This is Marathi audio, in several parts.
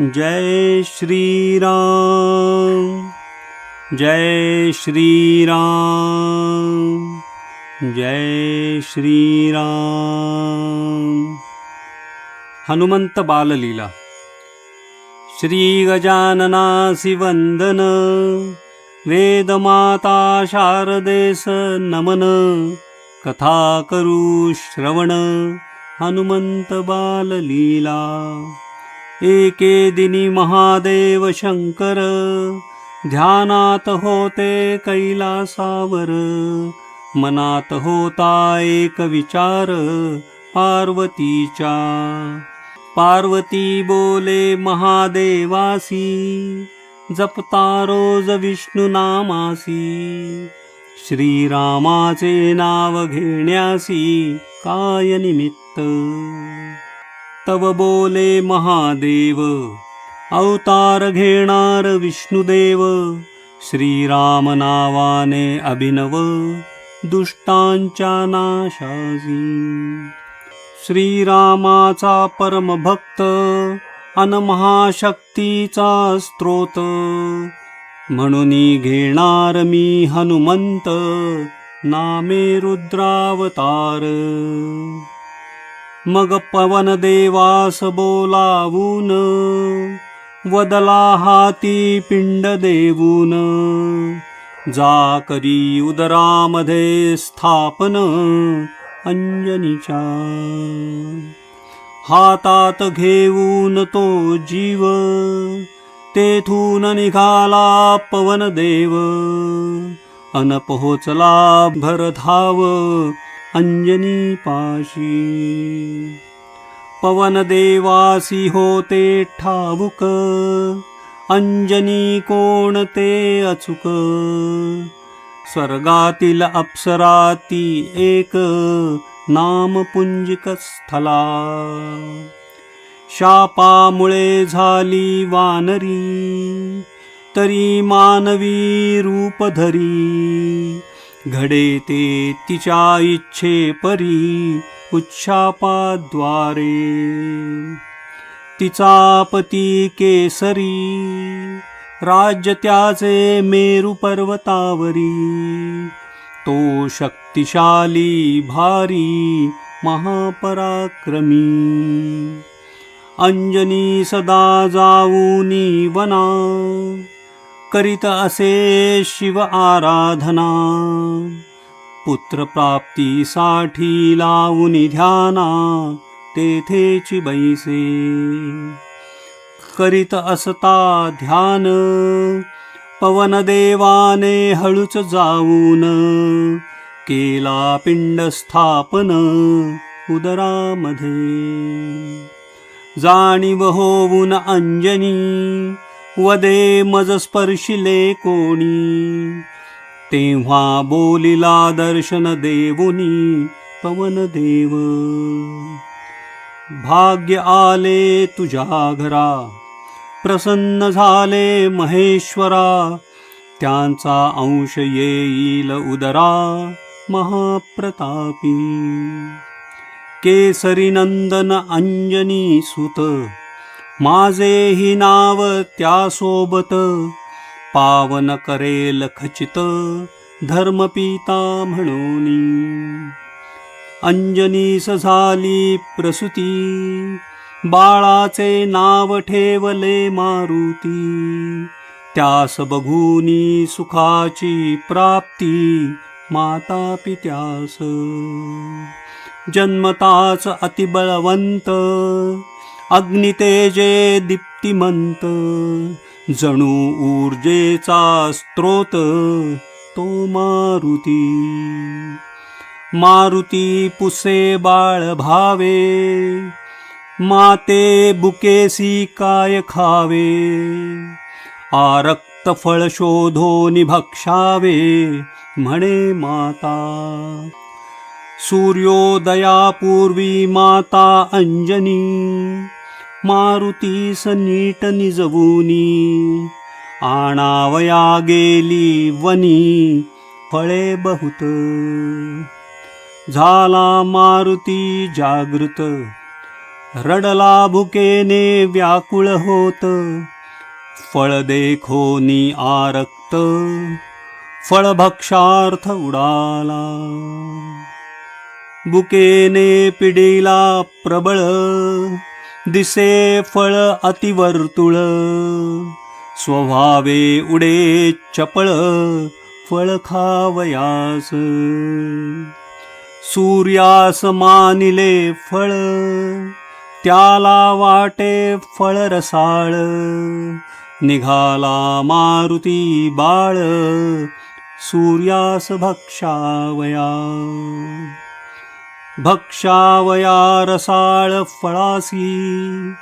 जय श्री राम, जय श्री राम, जय श्री राम. हनुमंत बाललीला. श्री गजाननासी वंदन, वेदमाता शारदेस नमन. कथा करू श्रवण, हनुमंत बाललीला. एके दिनी महादेव शंकर, ध्यानात होते कैलासावर. मनात होता एक विचार पार्वतीच्या. पार्वती बोले महादेवासी, जपता रोज विष्णू नामासी. श्रीरामाचे नाव घेण्यासी काय निमित्त. तव बोले महादेव, अवतार घेणार विष्णुदेव. श्रीराम नावाने अभिनव, दुष्टांच्या नाशासी. श्रीरामाचा परमभक्त, अन महाशक्तीचा स्त्रोत. म्हणून घेणार मी हनुमंत, नामे रुद्रावतार. मग पवन देवास बोलावून, वदला हाती पिंड देऊन. जा करी उदरामध्ये स्थापन, अंजनीच्या. हातात घेऊन तो जीव, तेथून निघाला पवन देव. अन पोहोचला भरधाव, अंजनी पाशी. पवन देवासी होते ठाऊक, अंजनी कोण ते अचूक. स्वर्गातील अप्सरा ती एक, नाम पुंजिक स्थला. शापामुळे झाली वानरी, तरी मानवी रूप धरी. घडे ते तिच्या इच्छे परी, उच्छापाद्वारे. तिचा पती केसरी, राज्य त्याचे मेरू पर्वतावरी. तो शक्तिशाली भारी, महापराक्रमी. अंजनी सदा जाऊनी वना, करीत असे शिव आराधना. पुत्रप्राप्तीसाठी लावूनी ध्याना, तेथेची बैसे. करीत असता ध्यान, पवनदेवाने हळूच जाऊन. केला पिंड स्थापन, उदरामध्ये. जाणीव होऊन अंजनी, वदे मज स्पर्शिले कोणी. तेव्हा बोलिला दर्शन देऊनी पवन देव. भाग्य आले तुझ्या घरा, प्रसन्न झाले महेश्वरा. त्यांचा अंश येईल उदरा, महाप्रतापी. केसरी नंदन अंजनी सुत, माझेही नाव त्यासोबत. पावन करेल खचित, धर्मपिता म्हणूनी. अंजनीस झाली प्रसूती, बाळाचे नाव ठेवले मारुती. त्यास बघूनी सुखाची प्राप्ती, माता पित्यास. जन्मताच अतिबळवंत, अग्नितेजे दीप्तिमंत. जणू ऊर्जेचा स्त्रोत, तो मारुती. मारुती पुसे बाळ भावे, माते बुकेसी काय खावे. आरक्त फळ शोधोनी भक्षावे, म्हणे माता. सूर्योदयापूर्वी माता अंजनी, मारुतीस नीट निजवूनी. आणावया गेली वनी, फळे बहुत. झाला मारुती जागृत, रडला भुकेने व्याकुळ होत, फळ देखोनी आरक्त, फळभक्षार्थ उडाला. बुकेने पिढीला प्रबळ, दिसे फळ अतिवर्तुळ, स्वभावे उडे चपळ, फळ खावयास. सूर्यास मानिले फळ, त्याला वाटे फळ रसाळ, निघाला मारुती बाळ, सूर्यास भक्षावया. भक्षावया रसाळ फळासी,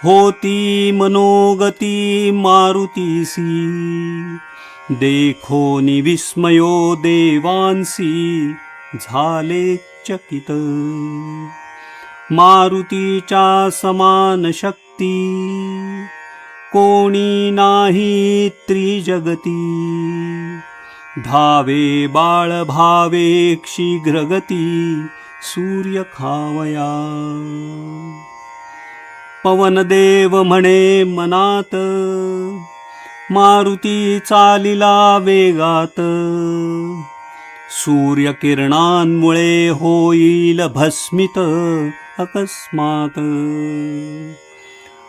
होती मनोगती मारुतीसी, देखोनी विस्मयो देवांसी, झाले चकित. मारुतीच्या समान शक्ती, कोणी नाही त्रिजगती, धावे बाळ भावे शीघ्रगती, सूर्य खावया. पवनदेव म्हणे मनात, मारुती चालिला वेगात, सूर्यकिरणांमुळे होईल भस्मित अकस्मात.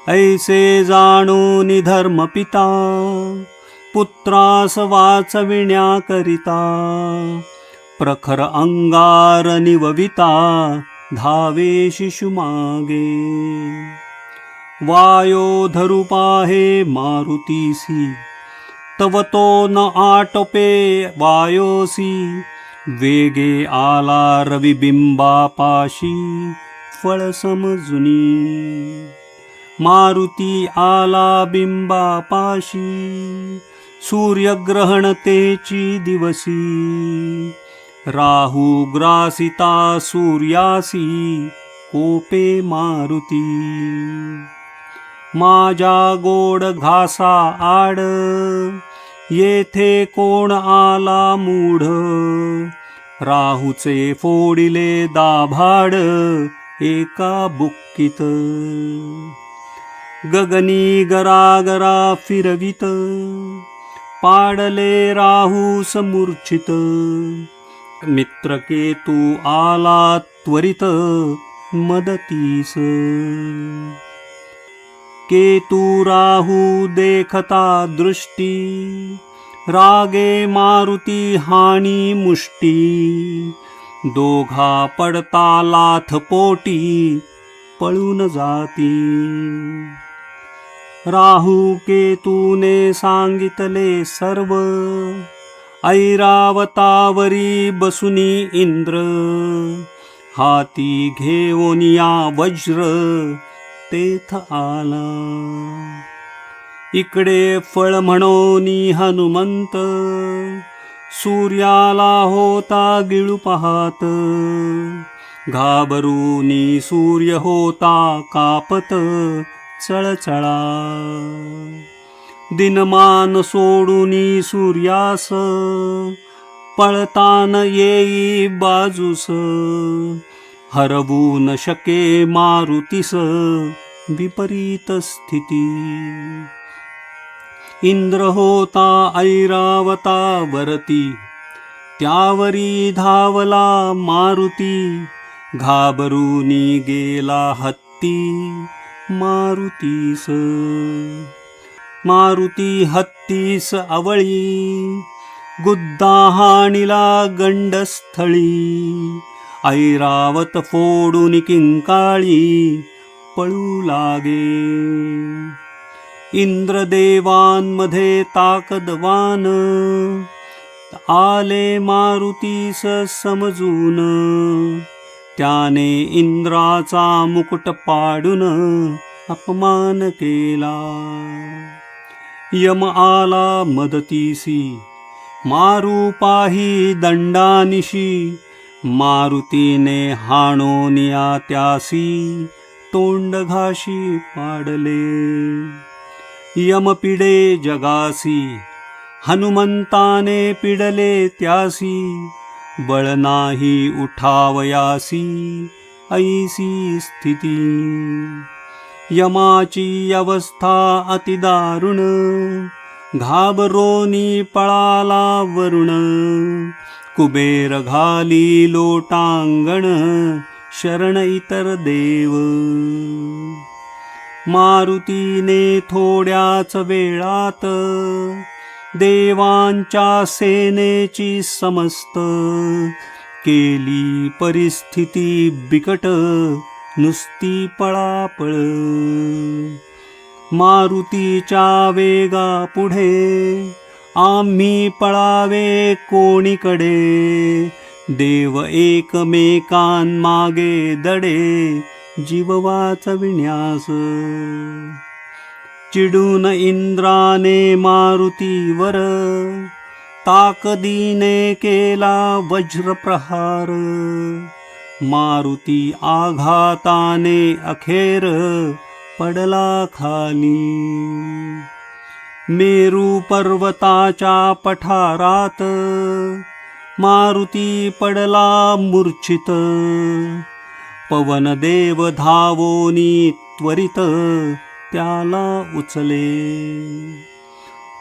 ऐसे जाणून धर्मपिता, पुत्रास वाचविण्याकरिता, प्रखर अंगार निवविता, धावे शिशुमागे. वायो धरू पाहे मारुतीसी, तव तो न आटोपे वायोसी, वेगे आला रविबिंबापाशी, फळ समजुनी. मारुती आला बिंबापाशी, सूर्यग्रहण तेची दिवसी, राहू ग्रासिता सूर्यासी, कोपे मारुती. माझ्या गोड घासा आड, येथे कोण आला मूढ, राहूचे फोडिले दाभाड, एका बुक्कीत. गगनी गरागरा फिरवित, पाडले राहूस मूर्छित, मित्रकेतू आला त्वरित, मदतीस. केतू राहू देखता दृष्टी, रागे मारुती हानी मुष्टी, दोघा पडता लाथ पोटी, पळून जाती. राहू केतूने सांगितले सर्व, ऐरावतावरी बसुनी इंद्र, हाती घेऊनिया वज्र, तेथ आला. इकडे फळ म्हणोनी हनुमंत, सूर्याला होता गिळू पाहात, घाबरूनी सूर्य होता कापत, चळचळा. दिनमान सोडूनी सूर्यास, पळतान येई बाजूस, हरवू न शके मारुतीस, विपरीत स्थिती. इंद्र होता ऐरावतावरती, त्यावरी धावला मारुती, घाबरूनी गेला हत्ती, मारुतीस. मारुती हत्तीस अवळी, गुद्दा हाणिला गंडस्थळी, ऐरावत फोडून किंकाळी, पळू लागे. इंद्रदेवांमध्ये ताकदवान, आले मारुतीस समजून, त्याने इंद्राचा मुकुट पाडून, अपमान केला. यम आला मदतीसी, मारू पाही दंडानिशी, मारुतीने हाणोनिया त्यासी, तोंड घाशी पाडले. यम पिडे जगासी, हनुमंताने पिडले त्यासी, बळ नाही उठावयासी, ऐसी स्थिती. यमाची अवस्था अतिदारुण, घाबरोनी पळाला वरुण. कुबेर घाली लोटांगण, शरण इतर देव. मारुतीने थोड्याच वेळात, देवांच्या सेनेची समस्त. केली परिस्थिती बिकट, नुसती पळापळ. मारुतीच्या वेगा पुढे, आम्ही पळावे कोणीकडे. देव एकमेकांमागे दडे, जीव वाचविण्यास. चिडून इंद्राने मारुतीवर, ताकदीने केला वज्रप्रहार. मारुती आघाताने अखेर पडला खाली. मेरू पर्वताच्या पठारात, मारुती पडला मूर्छित. पवनदेव धावोनी त्वरित, त्याला उचले.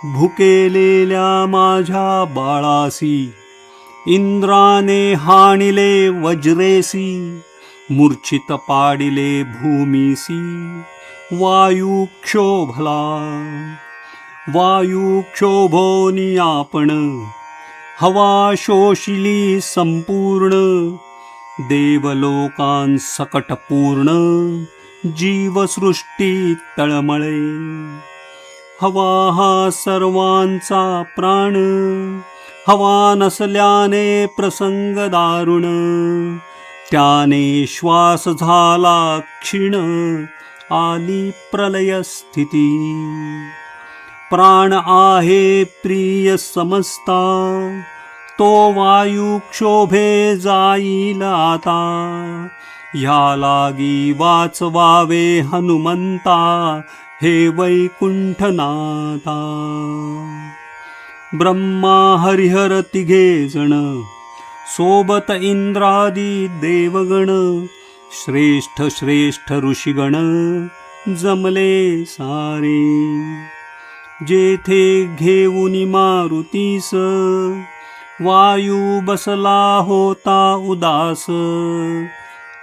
भुकेलेल्या माझ्या बाळासी, इंद्राने हाणिले वज्रेसी. मूर्छित पाडिले भूमीसी, वायू क्षोभला. वायू क्षोभोनी आपण, हवा शोषिली संपूर्ण. देवलोकांसकट पूर्ण, जीवसृष्टी तळमळे. हवा हा सर्वांचा प्राण, हवा नसल्याने प्रसंग दारुण. त्याने श्वास झाला क्षीण, आली प्रलय स्थिती. प्राण आहे प्रिय समजता, तो वायू क्षोभे जाईल आता. ह्या लागी वाचवावे हनुमंता, हे वैकुंठनाथा. ब्रह्मा हरिहर तिघे जण, सोबत इंद्रादी देवगण. श्रेष्ठ श्रेष्ठ ऋषीगण, जमले सारे. जेथे घेऊनी मारुतीस, वायू बसला होता उदास.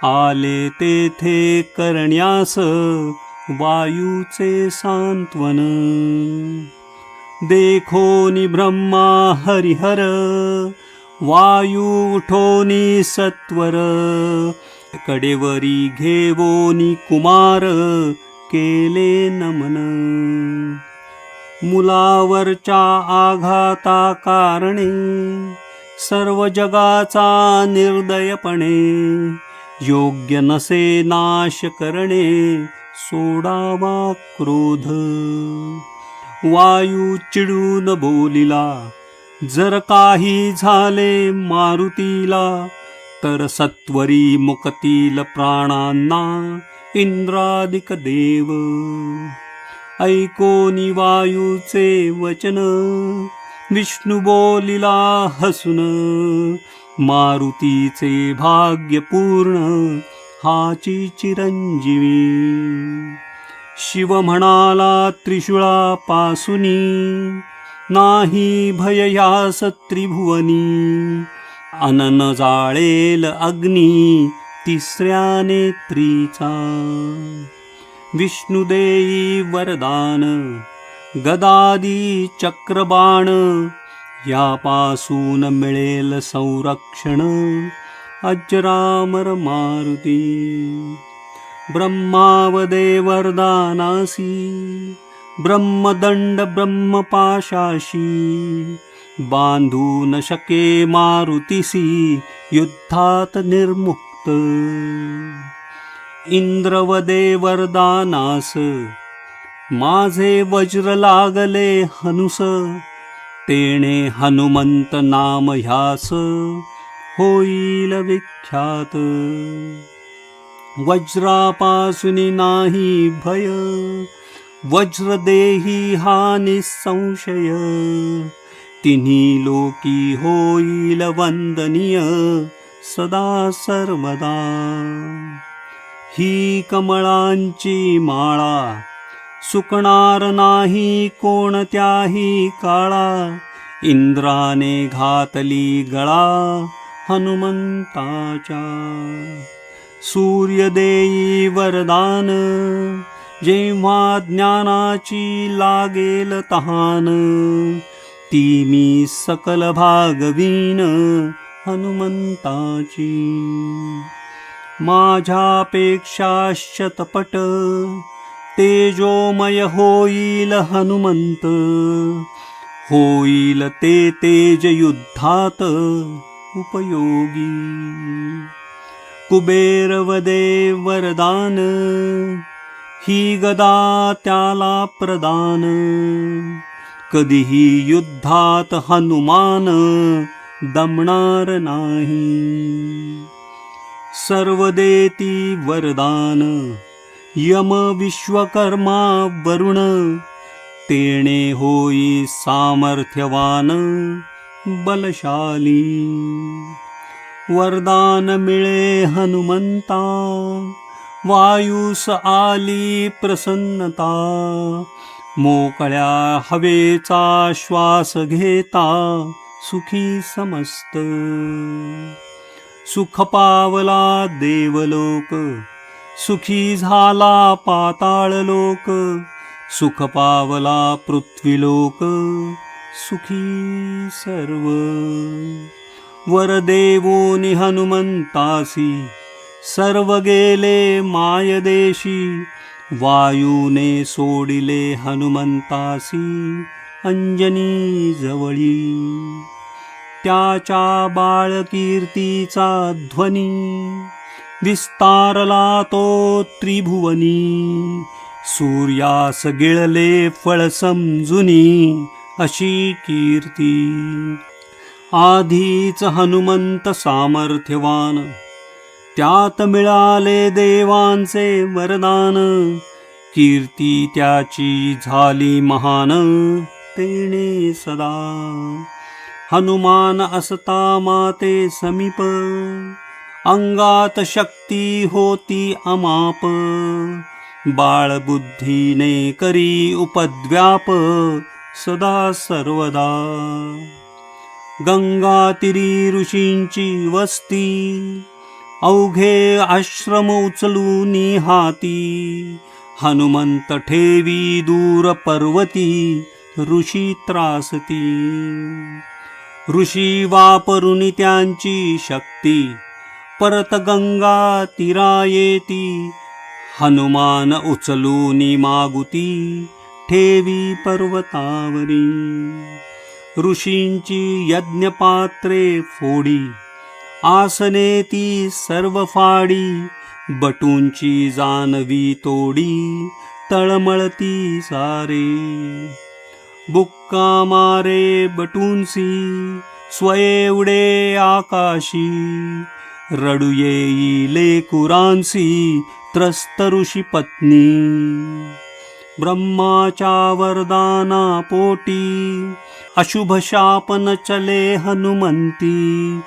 आले तेथे करण्यास, वायूचे सांत्वन. देखोनी ब्रह्मा हरिहर, वायू उठोनी सत्वर. कडेवरी घेवोनी कुमार, केले नमन. मुलावरच्या आघाता कारणे, सर्व जगाचा निर्दयपणे. योग्य नसे नाश करणे, सोडावा क्रोध. वायू चिडून बोलिला, जर काही झाले मारुतीला. तर सत्वरी मुकतील प्राणांना, इंद्रादिक देव. ऐकोनी वायूचे वचन, विष्णू बोलिला हसून. मारुतीचे भाग्य पूर्ण, हाची चिरंजीवी. शिव म्हणाला त्रिशूळापासूनी, नाही भय ह्यास त्रिभुवनी. अनन जाळेल अग्नी, तिसऱ्या नेत्रीचा. विष्णू देई वरदान, गदादी चक्रबाण. यापासून मिळेल संरक्षण, अजरामर मारुती. ब्रह्मावदे वरदानासी, ब्रह्मदंड ब्रह्मपाशाशी. बांधू न शके मारुतीसी, युद्धात निर्मुक्त. इंद्रवदे वरदानास, माझे वज्र लागले हनुस. तेणे हनुमंत नाम ह्यास, होईल विख्यात. वज्रापासूनी नाही भय, वज्र देही हा निसंशय. तिन्ही लोकी होईल वंदनीय, सदा सर्वदा. ही कमळांची माळा सुकणार नाही कोणत्याही काळा. इंद्राने घातली गळा हनुमंताच्या. सूर्य देई वरदान जेव्हा ज्ञानाची लागेल तहान. ती मी सकल भागवीन हनुमंताची. माझ्यापेक्षा शतपट तेजोमय होईल हनुमंत. होईल ते तेज युद्धात उपयोगी. कुबेर वदे वरदान ही गदा त्याला प्रदान. कधीही युद्धात हनुमान दमणार नाही. सर्व देती वरदान यम विश्वकर्मा वरुण. तेणे होई सामर्थ्यवान बलशाली. वरदान मिळे हनुमंता वायुस आली प्रसन्नता. मोकळ्या हवेचा श्वास घेता सुखी समस्त. सुख पावला देवलोक सुखी झाला पाताळ लोक. सुख पावला पृथ्वीलोक सुखी सर्व. वर देवोनी हनुमंतासी सर्व गेले मायदेशी. वायूने सोडिले हनुमंतासी अंजनी जवळी. त्याच्या बाळकीर्तीचा ध्वनी विस्तारला तो त्रिभुवनी. सूर्यास गिळले फळ समजुनी अशी कीर्ती. आधीच हनुमंत सामर्थ्यवान त्यात मिळाले देवांचे वरदान. कीर्ती त्याची झाली महान तेणे सदा. हनुमान असता माते समीप अंगात शक्ती होती अमाप. बाळबुद्धीने करी उपद्व्याप सदा सर्वदा. गंगातीरी ऋषींची वस्ती अवघे आश्रम उचलूनी हाती. हनुमंत ठेवी दूर पर्वती ऋषी त्रासती. ऋषी वापरुनी त्यांची शक्ती परत गंगा तीरा येती. हनुमान उचलूनी मागुती ठेवी पर्वतावरी. ऋषींची यज्ञपात्रे फोडी आसने ती सर्व फाडी. बटूंची जानवी तोडी तळमळती सारे. बुक्का मारे बटूंसी स्वये उडे आकाशी. रडू येई लेकुरांसी त्रस्त ऋषी पत्नी. ब्रह्माच्या वरदाना पोटी अशुभ शाप न चले हनुमंती.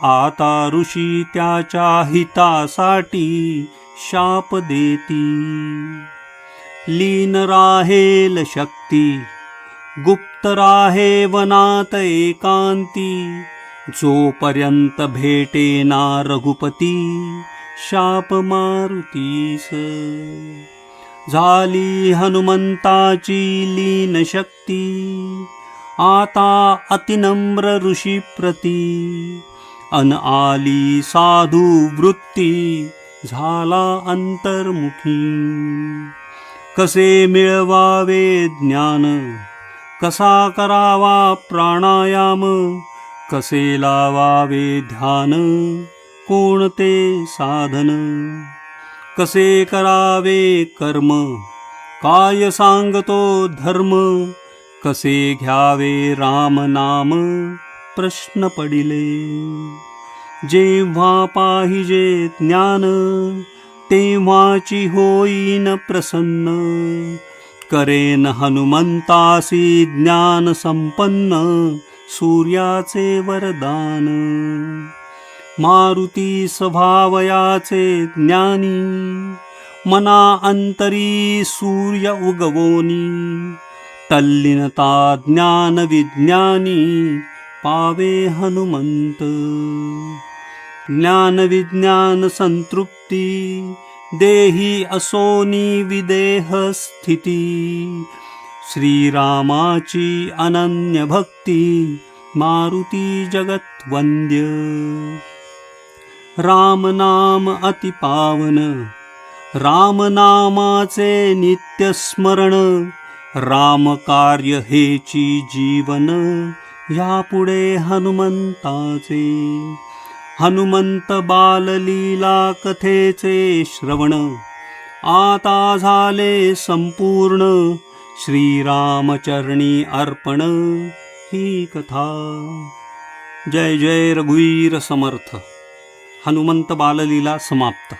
आता ऋषी त्याच्या हितासाठी शाप देती. लीन राहेल शक्ती गुप्त राहे वनात एकांती. जोपर्यंत भेटेना रघुपती शाप मारुतीस. झाली हनुमंताची लीन शक्ती आता अतिनम्र ऋषी प्रती. अन आली साधू वृत्ती झाला अंतर्मुखी. कसे मिळवावे ज्ञान कसा करावा प्राणायाम. कसे लावावे ध्यान कोणते साधन. कसे करावे कर्म काय सांगतो धर्म. कसे घ्यावे राम नाम प्रश्न पडिले. जेव्हा पाहिजे ज्ञान तेव्हाची होईन प्रसन्न. करेन हनुमंतासी ज्ञान संपन्न सूर्याचे वरदान. मारुती स्वभावयाचे ज्ञानी, मना अंतरी सूर्य उगवोनी, तल्लीनता ज्ञान विज्ञानी पावे हनुमंत. ज्ञान विज्ञान संतृप्ती देही असोनी विदेह स्थिती, श्रीरामाची अनन्य भक्ती मारुती जगत वंद्य. राम नाम अति पावन, राम नामाचे नित्य स्मरण, राम कार्य हेची जीवन, यापुढे हनुमंताचे. हनुमंत बाललीला कथेचे श्रवण, आता झाले संपूर्ण, श्रीरामचरणी अर्पण ही कथा. जय जय रघुवीर समर्थ. हनुमंत बाललीला समाप्त.